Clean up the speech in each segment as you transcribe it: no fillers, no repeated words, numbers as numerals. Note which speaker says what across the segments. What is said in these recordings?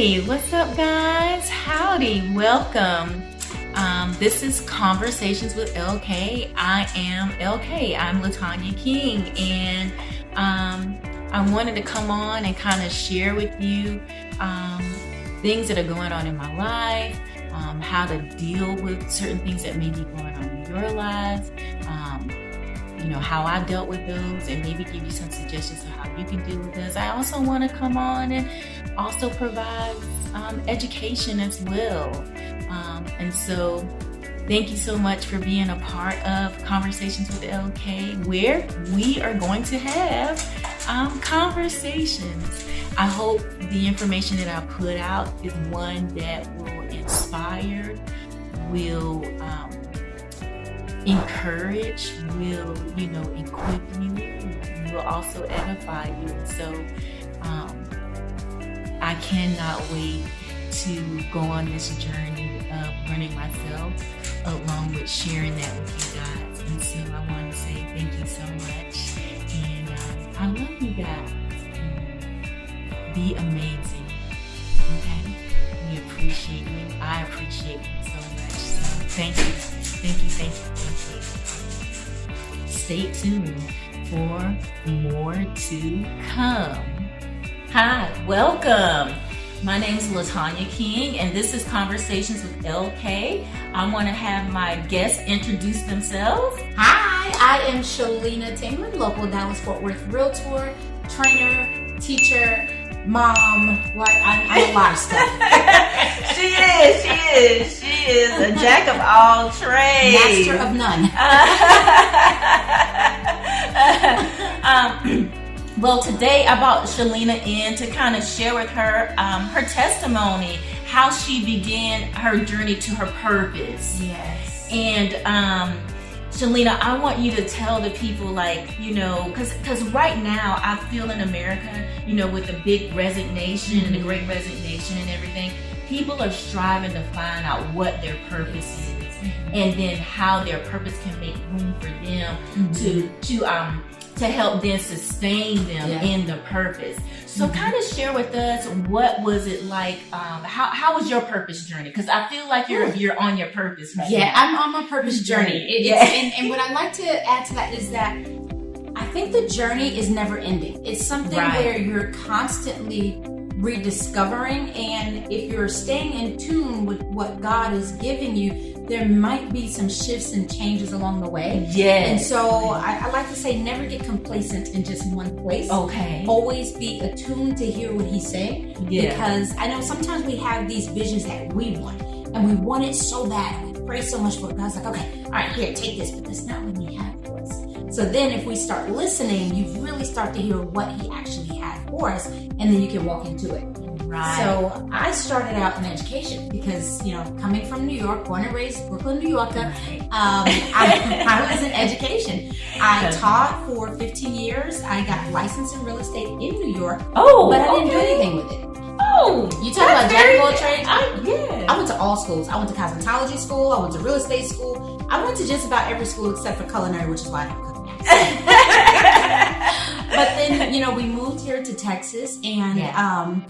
Speaker 1: Hey, what's up, guys? Howdy, welcome. This is Conversations with LK. I am LK. I'm LaTanya King, and I wanted to come on and kind of share with you things that are going on in my life, how to deal with certain things that may be going on in your lives, how I dealt with those, and maybe give you some suggestions of how you can deal with those. I also want to come on and also provide education as well. And so thank you so much for being a part of Conversations with LK, where we are going to have conversations. I hope the information that I put out is one that will inspire, will encourage, will, equip you, will also edify you. And so I cannot wait to go on this journey of learning myself, along with sharing that with you guys. And so I want to say thank you so much, and I love you guys. And be amazing, okay? We appreciate you. I appreciate you so much. So thank you. Stay tuned for more to come. Hi, welcome. My name is LaTanya King, and this is Conversations with LK. I want to have my guests introduce themselves.
Speaker 2: Hi, I am Shalina Tingman, local Dallas-Fort Worth realtor, trainer, teacher, mom. I'm a lot of stuff.
Speaker 1: She is a jack of all trades.
Speaker 2: Master of none.
Speaker 1: Well, today I brought Shalina in to kind of share with her her testimony, how she began her journey to her purpose.
Speaker 2: Yes.
Speaker 1: And Shalina, I want you to tell the people, because right now I feel in America, with the big resignation and the great resignation and everything, people are striving to find out what their purpose is, and then how their purpose can make room for them to help them sustain them in the purpose. So kind of share with us, what was it like? How was your purpose journey? Because I feel like you're on your purpose right now.
Speaker 2: I'm on my purpose journey. And what I'd like to add to that is that I think the journey is never ending. It's something where you're constantly rediscovering, and if you're staying in tune with what God is giving you, there might be some shifts and changes along the way.
Speaker 1: Yes.
Speaker 2: And so I like to say, never get complacent in just one place.
Speaker 1: Okay.
Speaker 2: Always be attuned to hear what he's saying. Yeah. Because I know sometimes we have these visions that we want, and we want it so bad, and we pray so much for it. God's like, okay, all right, here, take this, but that's not what he had for us. So then if we start listening, you really start to hear what he actually had for us, and then you can walk into it.
Speaker 1: Right.
Speaker 2: So I started out in education because, coming from New York, born and raised Brooklyn, New Yorker, I was in education. I taught for 15 years. I got licensed in real estate in New York, but I didn't do anything with it.
Speaker 1: Oh,
Speaker 2: you talk about jack of all trades?
Speaker 1: I
Speaker 2: went to all schools. I went to cosmetology school. I went to real estate school. I went to just about every school except for culinary, which is why I don't cook now. But then, we moved here to Texas, and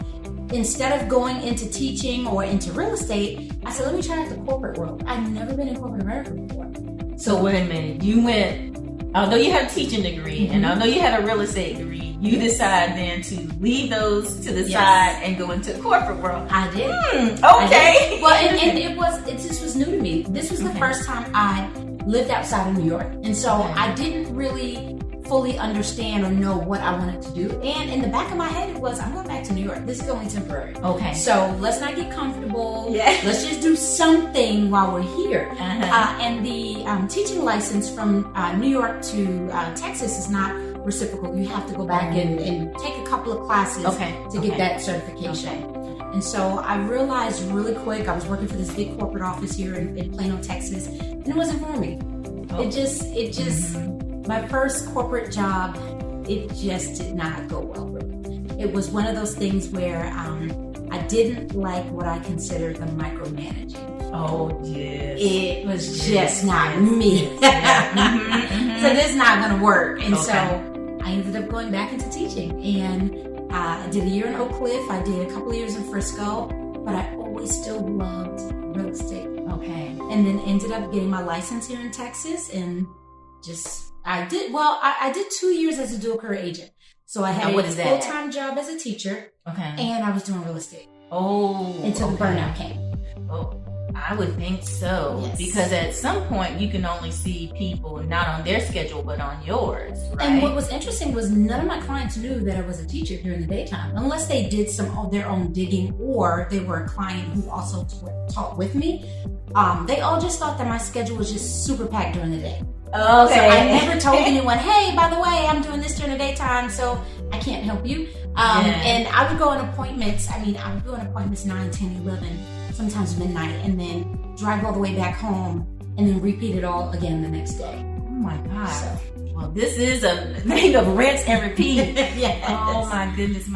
Speaker 2: instead of going into teaching or into real estate, I said, let me try out the corporate world. I've never been in corporate America before.
Speaker 1: So wait a minute. You went, although you had a teaching degree, and although you had a real estate degree, you decided then to leave those to the side and go into the corporate world.
Speaker 2: I did.
Speaker 1: Okay.
Speaker 2: I did. Well, and it just was new to me. This was the first time I lived outside of New York. And so I didn't really fully understand or know what I wanted to do. And in the back of my head, it was, I'm going back to New York. This is only temporary.
Speaker 1: Okay.
Speaker 2: So let's not get comfortable. Yeah. Let's just do something while we're here. And the teaching license from New York to Texas is not reciprocal. You have to go back and take a couple of classes to get that certification. And so I realized really quick, I was working for this big corporate office here in Plano, Texas, and it wasn't for me. It just, my first corporate job, it just did not go well, really. It was one of those things where I didn't like what I considered the micromanaging.
Speaker 1: Oh, yes.
Speaker 2: It was just not me. So this is not going to work. And so I ended up going back into teaching. And I did a year in Oak Cliff. I did a couple of years in Frisco, but I always still loved real estate.
Speaker 1: Okay.
Speaker 2: And then ended up getting my license here in Texas, and I did 2 years as a dual career agent. So I had a full-time job as a teacher, and I was doing real estate.
Speaker 1: Oh,
Speaker 2: until the burnout came.
Speaker 1: Oh, I would think so.
Speaker 2: Yes.
Speaker 1: Because at some point you can only see people not on their schedule but on yours, right?
Speaker 2: And what was interesting was none of my clients knew that I was a teacher during the daytime, unless they did some of their own digging or they were a client who also taught with me. They all just thought that my schedule was just super packed during the day.
Speaker 1: Okay.
Speaker 2: So I never told anyone, hey, by the way, I'm doing this during the daytime, so I can't help you. And I would go on appointments. I would go on appointments 9, 10, 11, sometimes midnight, and then drive all the way back home and then repeat it all again the next day.
Speaker 1: Oh my God. Well, this is a thing of rinse and repeat.
Speaker 2: Yes.
Speaker 1: Oh my goodness.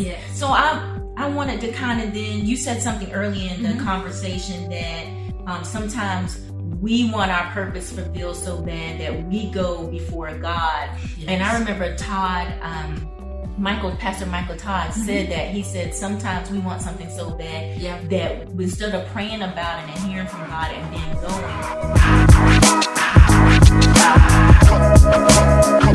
Speaker 2: Yes.
Speaker 1: So I wanted to kind of then, you said something early in the conversation that sometimes we want our purpose fulfilled so bad that we go before God. Yes. And I remember Pastor Michael Todd said that. He said sometimes we want something so bad that instead of praying about it and hearing from God and then going.